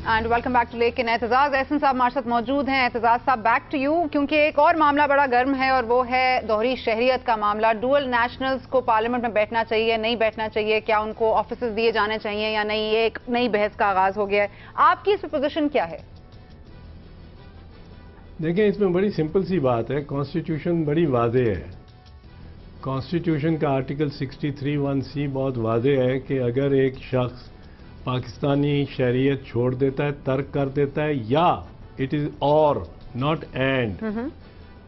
And welcome back to لیکن اعتزاز احسن صاحب ہمارے ساتھ موجود ہیں. اعتزاز صاحب بیک ٹو یو, کیونکہ ایک اور معاملہ بڑا گرم ہے اور وہ ہے دوہری شہریت کا معاملہ. ڈوئل نیشنلز کو پارلیمنٹ میں بیٹھنا چاہیے, نہیں بیٹھنا چاہیے, کیا ان کو آفیسز دیے جانے چاہیے یا نہیں, یہ ایک نئی بحث کا آغاز ہو گیا ہے. آپ کی اس پہ پوزیشن کیا ہے؟ دیکھیں, اس میں بڑی سمپل سی بات ہے. کانسٹیٹیوشن بڑی واضح ہے. کانسٹیٹیوشن کا آرٹیکل 63(1)(c) بہت واضح ہے کہ اگر ایک شخص پاکستانی شہریت چھوڑ دیتا ہے, ترک کر دیتا ہے, یا اٹ از اور ناٹ اینڈ,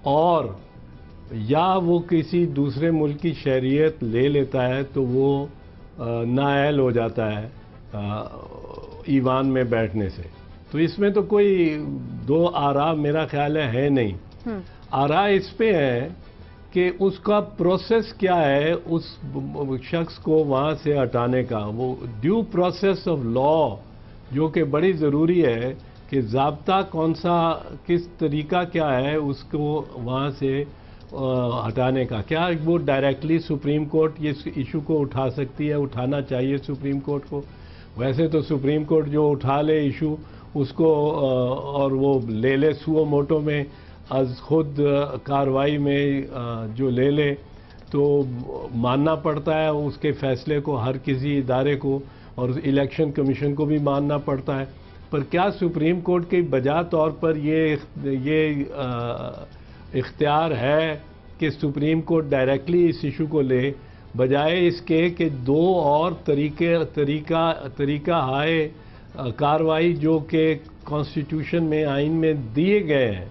اور یا وہ کسی دوسرے ملک کی شہریت لے لیتا ہے تو وہ نااہل ہو جاتا ہے ایوان میں بیٹھنے سے. تو اس میں تو کوئی دو آراء میرا خیال ہے نہیں. آراء اس پہ ہے کہ اس کا پروسیس کیا ہے اس شخص کو وہاں سے ہٹانے کا. وہ ڈیو پروسیس آف لا جو کہ بڑی ضروری ہے کہ ضابطہ کون سا, کس طریقہ کیا ہے اس کو وہاں سے ہٹانے کا. کیا وہ ڈائریکٹلی سپریم کورٹ یہ ایشو کو اٹھا سکتی ہے؟ اٹھانا چاہیے سپریم کورٹ کو. ویسے تو سپریم کورٹ جو اٹھا لے ایشو اس کو اور وہ لے لے سو موٹو میں از خود کاروائی میں جو لے لے تو ماننا پڑتا ہے اس کے فیصلے کو ہر کسی ادارے کو, اور الیکشن کمیشن کو بھی ماننا پڑتا ہے. پر کیا سپریم کورٹ کے بجا طور پر یہ اختیار ہے کہ سپریم کورٹ ڈائریکٹلی اس ایشو کو لے, بجائے اس کے کہ دو اور طریقہ ہائے کاروائی جو کہ کانسٹیٹیوشن میں آئین میں دیے گئے ہیں.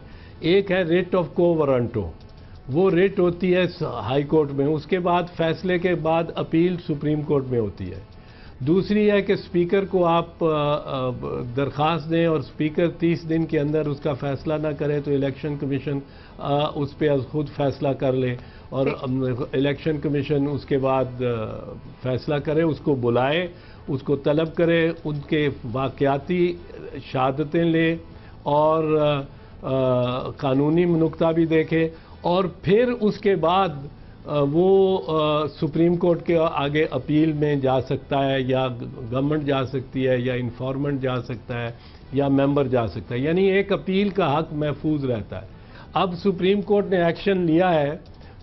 ایک ہے ریٹ آف کو ورنٹو, وہ ریٹ ہوتی ہے ہائی کورٹ میں, اس کے بعد فیصلے کے بعد اپیل سپریم کورٹ میں ہوتی ہے. دوسری ہے کہ اسپیکر کو آپ درخواست دیں اور اسپیکر 30 دن کے اندر اس کا فیصلہ نہ کرے تو الیکشن کمیشن اس پہ خود فیصلہ کر لے, اور الیکشن کمیشن اس کے بعد فیصلہ کرے, اس کو بلائے, اس کو طلب کرے, ان کے واقعاتی شہادتیں لے اور قانونی نقطہ بھی دیکھے, اور پھر اس کے بعد وہ سپریم کورٹ کے آگے اپیل میں جا سکتا ہے, یا گورنمنٹ جا سکتی ہے, یا انفارمنٹ جا سکتا ہے, یا ممبر جا سکتا ہے. یعنی ایک اپیل کا حق محفوظ رہتا ہے. اب سپریم کورٹ نے ایکشن لیا ہے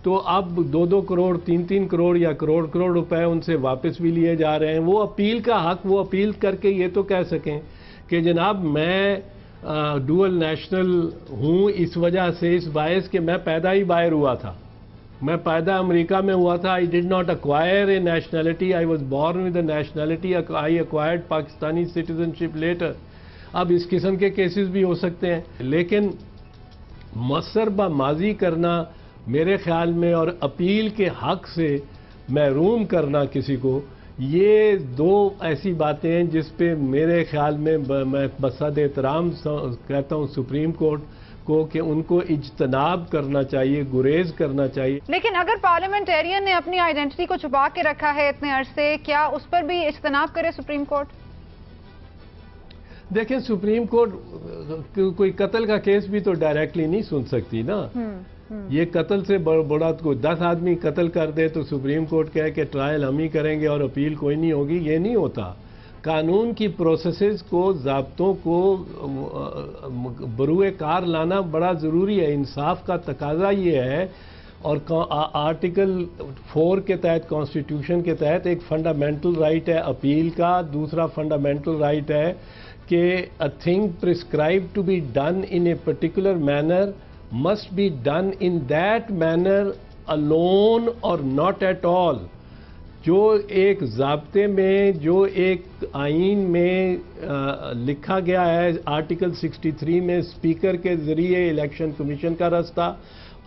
تو اب 2-2 کروڑ 3-3 کروڑ یا کروڑ روپے ان سے واپس بھی لیے جا رہے ہیں. وہ اپیل کا حق, وہ اپیل کر کے یہ تو کہہ سکیں کہ جناب میں ڈوئل نیشنل ہوں اس وجہ سے, اس باعث کہ میں پیدا ہی باہر ہوا تھا, میں پیدا امریکہ میں ہوا تھا. I did not acquire a nationality, I was born with a nationality, I acquired Pakistani citizenship later. اب اس قسم کے کیسز بھی ہو سکتے ہیں, لیکن مؤثر ماضی کرنا میرے خیال میں اور اپیل کے حق سے محروم کرنا کسی کو, یہ دو ایسی باتیں ہیں جس پہ میرے خیال میں میں بصد احترام کہتا ہوں سپریم کورٹ کو کہ ان کو اجتناب کرنا چاہیے, گریز کرنا چاہیے. لیکن اگر پارلیمنٹیرین نے اپنی آئیڈینٹی کو چھپا کے رکھا ہے اتنے عرصے, کیا اس پر بھی اجتناب کرے سپریم کورٹ؟ دیکھیں, سپریم کورٹ کوئی قتل کا کیس بھی تو ڈائریکٹلی نہیں سن سکتی نا. یہ قتل سے بڑا کوئی 10 آدمی قتل کر دے تو سپریم کورٹ کہے کہ ٹرائل ہم ہی کریں گے اور اپیل کوئی نہیں ہوگی, یہ نہیں ہوتا. قانون کی پروسیسز کو, ضابطوں کو بروئے کار لانا بڑا ضروری ہے. انصاف کا تقاضا یہ ہے, اور آرٹیکل 4 کے تحت کانسٹیٹیوشن کے تحت ایک فنڈامنٹل رائٹ ہے اپیل کا, دوسرا فنڈامنٹل رائٹ ہے کہ a thing prescribed to be done in a particular manner must be done in that manner alone or not at all. جو ایک ضابطے میں, جو ایک آئین میں لکھا گیا ہے آرٹیکل 63 میں اسپیکر کے ذریعے الیکشن کمیشن کا راستہ,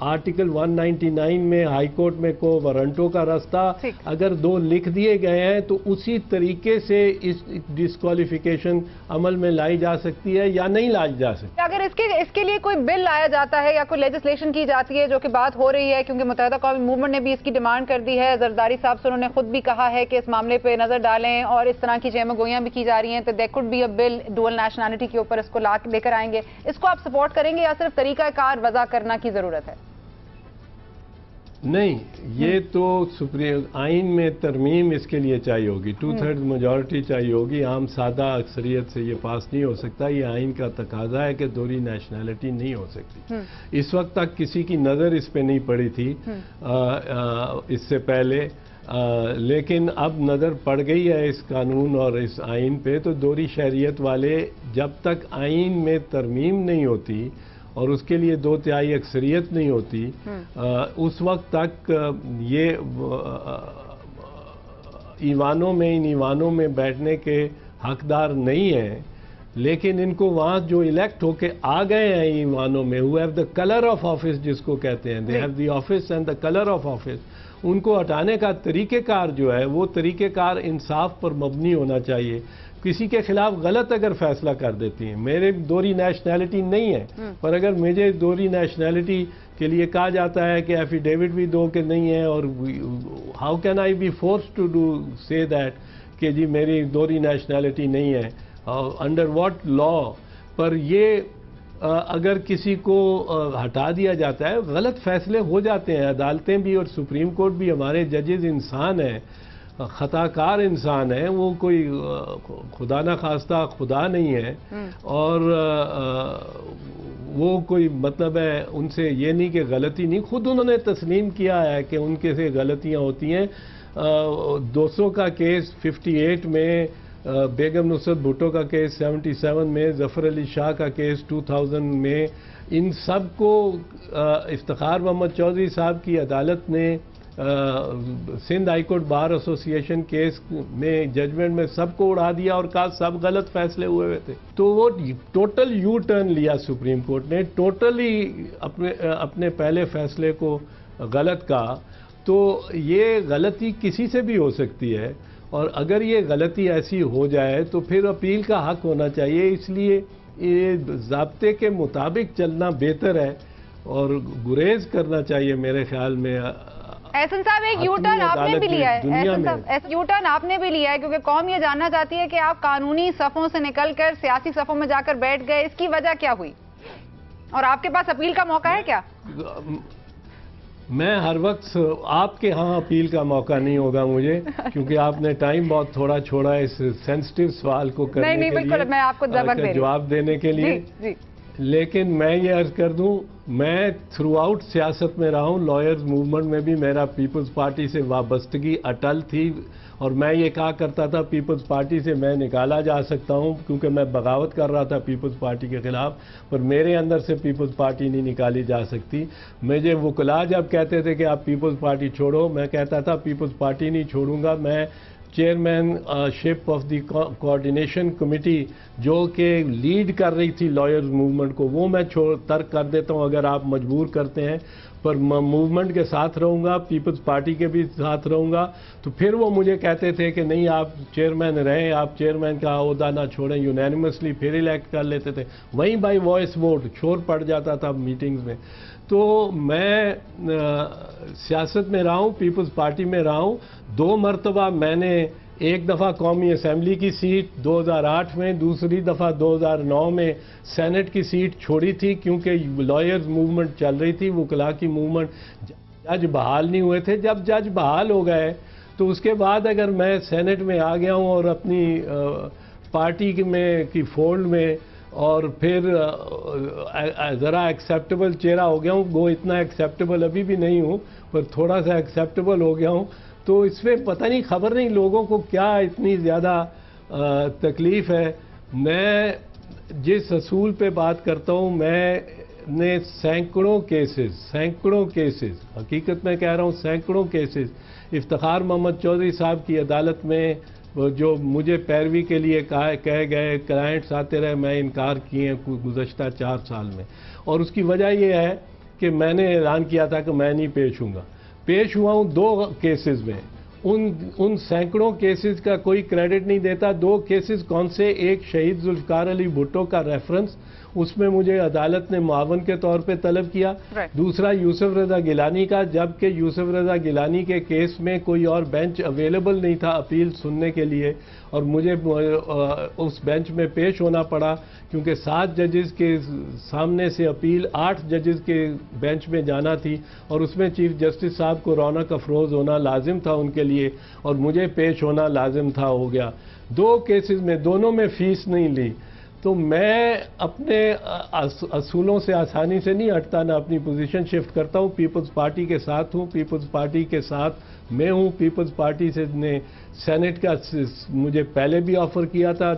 آرٹیکل 199 میں ہائی کورٹ میں کو وارنٹوں کا راستہ, اگر دو لکھ دیے گئے ہیں تو اسی طریقے سے اس ڈسکوالیفیکیشن عمل میں لائی جا سکتی ہے یا نہیں لائی جا سکتی. اگر اس کے لیے کوئی بل لایا جاتا ہے یا کوئی لیجسلیشن کی جاتی ہے, جو کہ بات ہو رہی ہے کیونکہ متحدہ قومی موومنٹ نے بھی اس کی ڈیمانڈ کر دی ہے, زرداری صاحب سے انہوں نے خود بھی کہا ہے کہ اس معاملے پہ نظر ڈالیں, اور اس طرح کی جیمہ گوئیاں بھی کی جا رہی ہیں, تو there could be a bill dual nationality کے اوپر اس کو لے کر آئیں گے. اس کو آپ سپورٹ کریں گے یا صرف طریقہ کار وضع کرنا کی ضرورت ہے؟ نہیں، یہ تو سپریم آئین میں ترمیم اس کے لیے چاہیے ہوگی، 2/3 میجورٹی چاہیے ہوگی، عام سادہ اکثریت سے یہ پاس نہیں ہو سکتا. یہ آئین کا تقاضا ہے کہ دوہری نیشنلٹی نہیں ہو سکتی. اس وقت تک کسی کی نظر اس پہ نہیں پڑی تھی اس سے پہلے، لیکن اب نظر پڑ گئی ہے اس قانون اور اس آئین پہ. تو دوہری شہریت والے جب تک آئین میں ترمیم نہیں ہوتی اور اس کے لیے 2/3 اکثریت نہیں ہوتی، اس وقت تک یہ ایوانوں میں بیٹھنے کے حقدار نہیں ہیں. لیکن ان کو وہاں جو الیکٹ ہو کے آ گئے ہیں ایوانوں میں، who have the color of office جس کو کہتے ہیں، they have the office and the color of office، ان کو ہٹانے کا طریقہ کار جو ہے وہ طریقہ کار انصاف پر مبنی ہونا چاہیے. کسی کے خلاف غلط اگر فیصلہ کر دیتی ہیں، میرے دوہری نیشنلٹی نہیں ہے، پر اگر مجھے دوہری نیشنلٹی کے لیے کہا جاتا ہے کہ ایفیڈیوٹ بھی دو کہ نہیں ہے، اور how can I be force to do سے دیٹ کہ جی میری دوہری نیشنلٹی نہیں ہے، انڈر واٹ لا؟ پر یہ اگر کسی کو ہٹا دیا جاتا ہے، غلط فیصلے ہو جاتے ہیں. عدالتیں بھی اور سپریم کورٹ بھی، ہمارے ججز انسان ہیں، خطا کار انسان ہیں، وہ کوئی خدا نخواستہ خدا نہیں ہے، اور وہ کوئی مطلب ہے ان سے یہ نہیں کہ غلطی نہیں، خود انہوں نے تسلیم کیا ہے کہ ان کے سے غلطیاں ہوتی ہیں. 200 کا کیس 58 میں، بیگم نصرت بھٹو کا کیس 77 میں، ظفر علی شاہ کا کیس 2000 میں، ان سب کو افتخار محمد چودھری صاحب کی عدالت نے سندھ ہائی کورٹ بار ایسوسی ایشن کیس میں ججمنٹ میں سب کو اڑا دیا اور کہا سب غلط فیصلے ہوئے تھے. تو وہ ٹوٹل یو ٹرن لیا سپریم کورٹ نے، ٹوٹلی اپنے پہلے فیصلے کو غلط کہا. تو یہ غلطی کسی سے بھی ہو سکتی ہے، اور اگر یہ غلطی ایسی ہو جائے تو پھر اپیل کا حق ہونا چاہیے. اس لیے یہ ضابطے کے مطابق چلنا بہتر ہے اور گریز کرنا چاہیے میرے خیال میں. احسن صاحب، ایک یو ٹرن آپ نے بھی لیا ہے، احسن صاحب یو ٹرن آپ نے بھی لیا ہے، کیونکہ قوم یہ جاننا چاہتی ہے کہ آپ قانونی صفوں سے نکل کر سیاسی صفوں میں جا کر بیٹھ گئے، اس کی وجہ کیا ہوئی، اور آپ کے پاس اپیل کا موقع ہے کیا؟ میں ہر وقت آپ کے ہاں اپیل کا موقع نہیں ہوگا مجھے، کیونکہ آپ نے ٹائم بہت تھوڑا چھوڑا اس سینسٹیو سوال کو کرنے کے لیے، بالکل میں آپ کو جواب دینے کے لیے. لیکن میں یہ عرض کر دوں، میں تھرو آؤٹ سیاست میں رہا ہوں، لائرز موومنٹ میں بھی میرا پیپلز پارٹی سے وابستگی اٹل تھی، اور میں یہ کہا کرتا تھا پیپلز پارٹی سے میں نکالا جا سکتا ہوں کیونکہ میں بغاوت کر رہا تھا پیپلز پارٹی کے خلاف، پر میرے اندر سے پیپلز پارٹی نہیں نکالی جا سکتی. مجھے وکلا جب کہتے تھے کہ آپ پیپلز پارٹی چھوڑو، میں کہتا تھا پیپلز پارٹی نہیں چھوڑوں گا. میں chairman ship of the coordination committee جو کہ لیڈ کر رہی تھی لائرز موومنٹ کو، وہ میں ترک کر دیتا ہوں اگر آپ مجبور کرتے ہیں، پر موومنٹ کے ساتھ رہوں گا، پیپلز پارٹی کے بھی ساتھ رہوں گا. تو پھر وہ مجھے کہتے تھے کہ نہیں آپ چیئرمین رہیں، آپ چیئرمین کا عہدہ نہ چھوڑیں، یونینیمسلی پھر الیکٹ کر لیتے تھے، وہیں بائی وائس ووٹ شور پڑ جاتا تھا میٹنگز میں. تو میں سیاست میں رہا ہوں، پیپلز پارٹی میں رہا ہوں. 2 مرتبہ میں نے، ایک دفعہ قومی اسمبلی کی سیٹ 2008 میں، دوسری دفعہ 2009 میں سینٹ کی سیٹ چھوڑی تھی کیونکہ لائرز موومنٹ چل رہی تھی، وکلا کی موومنٹ، جج بحال نہیں ہوئے تھے. جب جج بحال ہو گئے تو اس کے بعد اگر میں سینٹ میں آ گیا ہوں اور اپنی پارٹی میں کی فولڈ میں، اور پھر ذرا ایکسیپٹیبل چہرہ ہو گیا ہوں، وہ اتنا ایکسیپٹیبل ابھی بھی نہیں ہوں پر تھوڑا سا ایکسیپٹیبل ہو گیا ہوں، تو اس میں پتہ نہیں، خبر نہیں لوگوں کو کیا اتنی زیادہ تکلیف ہے. میں جس اصول پہ بات کرتا ہوں، میں نے سینکڑوں کیسز حقیقت میں کہہ رہا ہوں، سینکڑوں کیسز افتخار محمد چودھری صاحب کی عدالت میں جو مجھے پیروی کے لیے کہے گئے، کلائنٹس آتے رہے، میں انکار کیے گزشتہ 4 سال میں. اور اس کی وجہ یہ ہے کہ میں نے اعلان کیا تھا کہ میں نہیں پیش ہوں گا. پیش ہوا ہوں 2 کیسز میں، ان سینکڑوں کیسز کا کوئی کریڈٹ نہیں دیتا. 2 کیسز کون سے؟ ایک شہید ذوالفقار علی بھٹو کا ریفرنس، اس میں مجھے عدالت نے معاون کے طور پہ طلب کیا. دوسرا یوسف رضا گیلانی کا، جبکہ یوسف رضا گیلانی کے کیس میں کوئی اور بینچ اویلیبل نہیں تھا اپیل سننے کے لیے، اور مجھے اس بینچ میں پیش ہونا پڑا کیونکہ 7 ججز کے سامنے سے اپیل 8 ججز کے بینچ میں جانا تھی، اور اس میں چیف جسٹس صاحب کو رونق افروز ہونا لازم تھا ان کے لیے، اور مجھے پیش ہونا لازم تھا، ہو گیا. 2 کیسز میں دونوں میں فیس نہیں لی. تو میں اپنے اصولوں سے آسانی سے نہیں ہٹتا، نہ اپنی پوزیشن شفٹ کرتا ہوں. پیپلز پارٹی کے ساتھ ہوں، پیپلز پارٹی کے ساتھ میں ہوں. پیپلز پارٹی سے نے سینٹ کا مجھے پہلے بھی آفر کیا تھا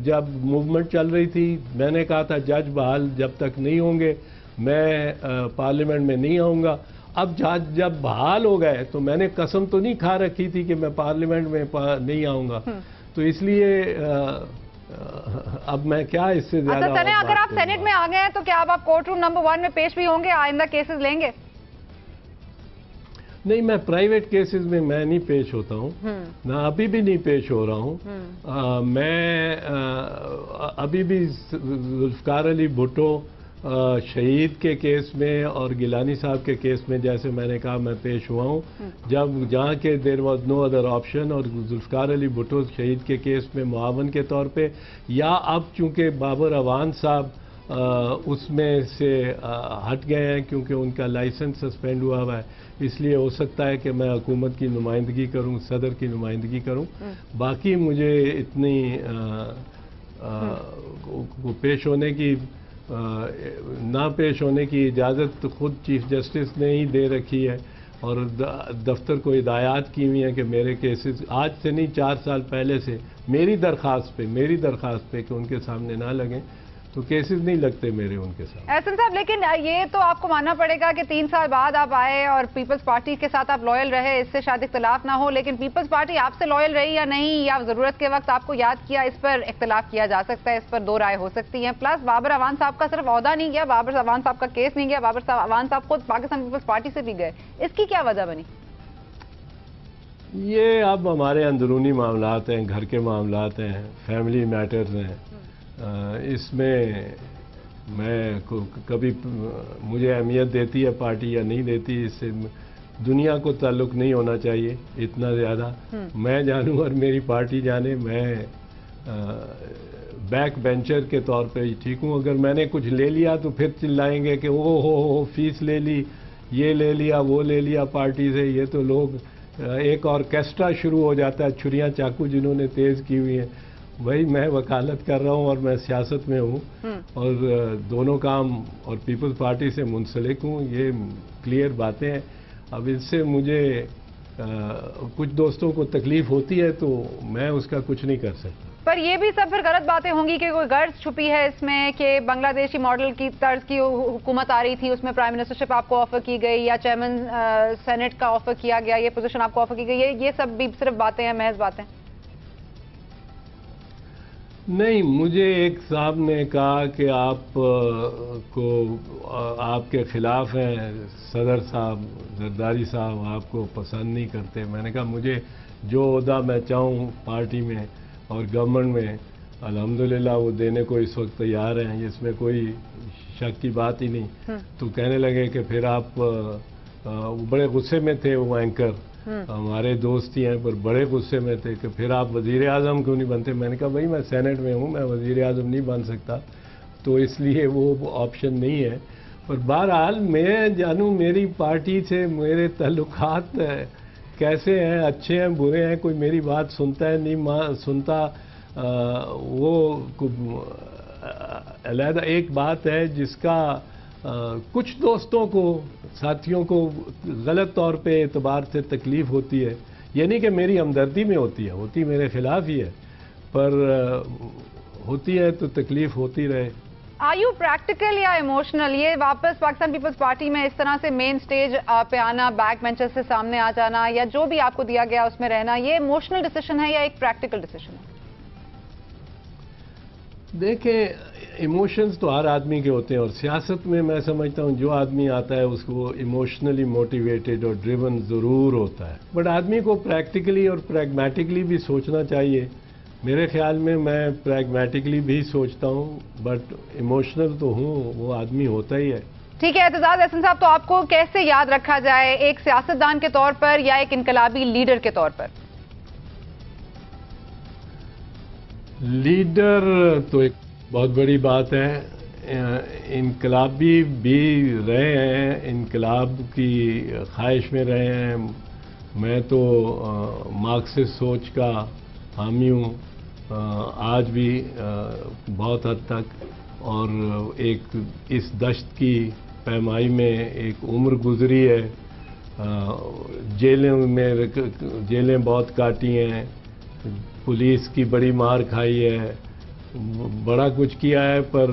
جب موومنٹ چل رہی تھی. میں نے کہا تھا جج بحال جب تک نہیں ہوں گے میں پارلیمنٹ میں نہیں آؤں گا. اب جب بحال ہو گئے تو میں نے قسم تو نہیں کھا رکھی تھی کہ میں پارلیمنٹ میں نہیں آؤں گا. تو اس لیے اب میں کیا اس سے زیادہ. اگر آپ سینٹ میں آ گئے ہیں تو کیا آپ کورٹ روم نمبر 1 میں پیش بھی ہوں گے؟ آئندہ کیسز لیں گے؟ نہیں، میں پرائیویٹ کیسز میں نہیں پیش ہوتا ہوں، نہ ابھی بھی نہیں پیش ہو رہا ہوں. میں ابھی بھی ذوالفقار علی بھٹو شہید کے کیس میں اور گیلانی صاحب کے کیس میں، جیسے میں نے کہا، میں پیش ہوا ہوں جہاں کہ there was no other option. اور ذوالفقار علی بھٹو شہید کے کیس میں معاون کے طور پہ، یا اب چونکہ بابر اعوان صاحب اس میں سے ہٹ گئے ہیں کیونکہ ان کا لائسنس سسپینڈ ہوا ہے، اس لیے ہو سکتا ہے کہ میں حکومت کی نمائندگی کروں، صدر کی نمائندگی کروں. باقی مجھے اتنی پیش ہونے کی نہ پیش ہونے کی اجازت خود چیف جسٹس نے ہی دے رکھی ہے، اور دفتر کو ہدایات کی ہوئی ہیں کہ میرے کیسز آج سے نہیں 4 سال پہلے سے میری درخواست پہ کہ ان کے سامنے نہ لگیں، تو کیسز نہیں لگتے میرے ان کے ساتھ. احسن صاحب، لیکن یہ تو آپ کو ماننا پڑے گا کہ 3 سال بعد آپ آئے اور پیپلز پارٹی کے ساتھ آپ لائل رہے، اس سے شاید اختلاف نہ ہو، لیکن پیپلز پارٹی آپ سے لائل رہی یا نہیں، یا ضرورت کے وقت آپ کو یاد کیا، اس پر اختلاف کیا جا سکتا ہے، اس پر 2 رائے ہو سکتی ہیں. پلس بابر اعوان صاحب کا صرف عہدہ نہیں گیا، بابر اعوان صاحب کا کیس نہیں گیا، بابر اعوان صاحب خود پاکستان پیپلز پارٹی سے بھی گئے. اس کی کیا وجہ بنی؟ یہ اب ہمارے اندرونی معاملات ہیں، گھر کے معاملات ہیں، فیملی میٹرز ہیں. اس میں کبھی مجھے اہمیت دیتی ہے پارٹی یا نہیں دیتی، اس سے دنیا کو تعلق نہیں ہونا چاہیے اتنا زیادہ. میں جانوں اور میری پارٹی جانے، میں بیک بینچر کے طور پہ ہی ٹھیک ہوں. اگر میں نے کچھ لے لیا تو پھر چلائیں گے کہ او ہو فیس لے لی، یہ لے لیا، وہ لے لیا پارٹی سے. یہ تو لوگ ایک آرکیسٹرا شروع ہو جاتا ہے، چھریاں چاقو جنہوں نے تیز کی ہوئی ہیں. بھائی میں وکالت کر رہا ہوں اور میں سیاست میں ہوں، اور دونوں کام اور پیپلز پارٹی سے منسلک ہوں، یہ کلیئر باتیں ہیں. اب اس سے مجھے کچھ دوستوں کو تکلیف ہوتی ہے تو میں اس کا کچھ نہیں کر سکتا. پر یہ بھی سب پھر غلط باتیں ہوں گی کہ کوئی غرض چھپی ہے اس میں کہ بنگلہ دیشی ماڈل کی طرز کی حکومت آ رہی تھی، اس میں پرائم منسٹرشپ آپ کو آفر کی گئی، یا چیئرمین سینٹ کا آفر کیا گیا، یہ پوزیشن آپ کو آفر کی گئی، یہ سب بھی صرف باتیں ہیں، محض باتیں؟ نہیں، مجھے ایک صاحب نے کہا کہ آپ کے خلاف ہیں صدر صاحب، زرداری صاحب آپ کو پسند نہیں کرتے. میں نے کہا مجھے جو عہدہ میں چاہوں پارٹی میں اور گورنمنٹ میں الحمدللہ وہ دینے کو اس وقت تیار ہیں، اس میں کوئی شک کی بات ہی نہیں. تو کہنے لگے کہ پھر آپ بڑے غصے میں تھے، وہ اینکر ہمارے دوست ہی ہیں، پر بڑے غصے میں تھے کہ پھر آپ وزیر اعظم کیوں نہیں بنتے. میں نے کہا بھائی میں سینٹ میں ہوں، میں وزیر اعظم نہیں بن سکتا، تو اس لیے وہ آپشن نہیں ہے. پر بہرحال میں جانوں میری پارٹی سے میرے تعلقات کیسے ہیں، اچھے ہیں، برے ہیں، کوئی میری بات سنتا ہے نہیں سنتا، وہ علیحدہ ایک بات ہے جس کا کچھ دوستوں کو، ساتھیوں کو غلط طور پہ اعتبار سے تکلیف ہوتی ہے. یہ نہیں کہ میری ہمدردی میں ہوتی میرے خلاف ہی ہے، پر ہوتی ہے تو تکلیف ہوتی رہے. آر یو پریکٹیکل یا ایموشنل؟ یہ واپس پاکستان پیپلز پارٹی میں اس طرح سے مین سٹیج پہ آنا، بیک بینچر سے سامنے آ جانا، یا جو بھی آپ کو دیا گیا اس میں رہنا، یہ ایموشنل ڈیسیشن ہے یا ایک پریکٹیکل ڈیسیشن ہے؟ دیکھیں ایموشنز تو ہر آدمی کے ہوتے ہیں، اور سیاست میں میں سمجھتا ہوں جو آدمی آتا ہے اس کو ایموشنلی موٹیویٹڈ اور ڈریون ضرور ہوتا ہے، بٹ آدمی کو پریکٹیکلی اور پریگمیٹکلی بھی سوچنا چاہیے. میرے خیال میں پریگمیٹکلی بھی سوچتا ہوں، بٹ ایموشنل تو ہوں، وہ آدمی ہوتا ہی ہے. ٹھیک ہے اعتزاز احسن صاحب، تو آپ کو کیسے یاد رکھا جائے، ایک سیاستدان کے طور پر یا ایک انقلابی لیڈر کے طور پر؟ لیڈر تو ایک بہت بڑی بات ہے، انقلابی بھی رہے ہیں، انقلاب کی خواہش میں رہے ہیں. میں تو مارکسسٹ سوچ کا حامی ہوں آج بھی بہت حد تک، اور ایک اس دشت کی پیمائی میں ایک عمر گزری ہے، جیلیں بہت کاٹی ہیں، پولیس کی بڑی مار کھائی ہے، بڑا کچھ کیا ہے، پر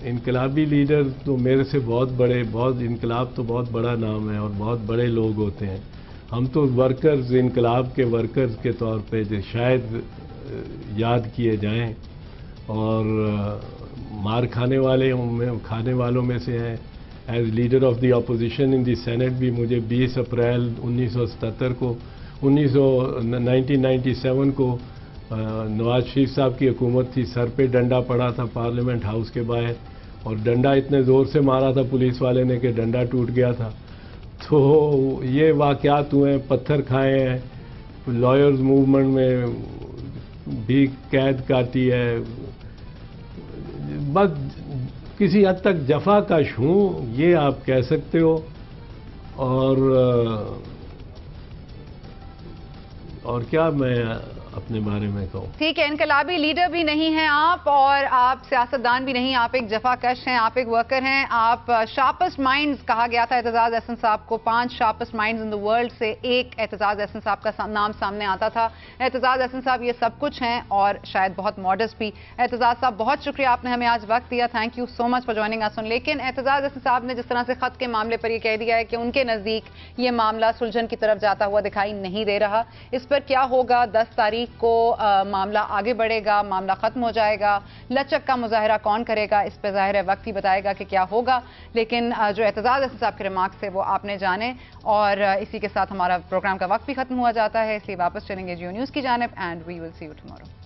انقلابی لیڈر تو میرے سے بہت بڑے، انقلاب تو بہت بڑا نام ہے اور بہت بڑے لوگ ہوتے ہیں. ہم تو ورکرز، انقلاب کے ورکرز کے طور پہ شاید یاد کیے جائیں، اور مار کھانے والوں میں سے ہیں. As leader of the opposition in the senate بھی مجھے 20 اپریل 1977 کو 1997 کو نواز شریف صاحب کی حکومت تھی، سر پہ ڈنڈا پڑا تھا پارلیمنٹ ہاؤس کے باہر، اور ڈنڈا اتنے زور سے مارا تھا پولیس والے نے کہ ڈنڈا ٹوٹ گیا تھا. تو یہ واقعات ہوئے ہیں، پتھر کھائے ہیں، لائرز موومنٹ میں بھی قید کاٹی ہے. بس کسی حد تک جفا کش ہوں، یہ آپ کہہ سکتے ہو. اور کیا میں اپنے بارے میں کہوں. ٹھیک ہے، انقلابی لیڈر بھی نہیں ہیں آپ، اور آپ سیاستدان بھی نہیں، آپ ایک جفا کش ہیں، آپ ایک ورکر ہیں، آپ شارپسٹ مائنڈز کہا گیا تھا اعتزاز احسن صاحب کو. 5 شارپسٹ مائنڈز ان دی ورلڈ سے ایک اعتزاز احسن صاحب کا نام سامنے آتا تھا. اعتزاز احسن صاحب یہ سب کچھ ہیں، اور شاید بہت ماڈسٹ بھی. اعتزاز صاحب بہت شکریہ، آپ نے ہمیں آج وقت دیا. Thank you so much for joining us. لیکن اعتزاز احسن صاحب نے جس طرح سے خط کے معاملے پر یہ کہہ دیا ہے کہ ان کے نزدیک یہ معاملہ سلجھن کی طرف جاتا ہوا دکھائی نہیں دے رہا. اس پر کیا ہوگا؟ 10 تاریخ کو معاملہ آگے بڑھے گا، معاملہ ختم ہو جائے گا. لچک کا مظاہرہ کون کرے گا اس پہ ظاہر ہے وقت ہی بتائے گا کہ کیا ہوگا. لیکن جو اعتزاز احسن صاحب کے ریمارکس تھے وہ آپ نے جانے، اور اسی کے ساتھ ہمارا پروگرام کا وقت بھی ختم ہوا جاتا ہے، اس لیے واپس چلیں گے جیو نیوز کی جانب. And we will see you tomorrow.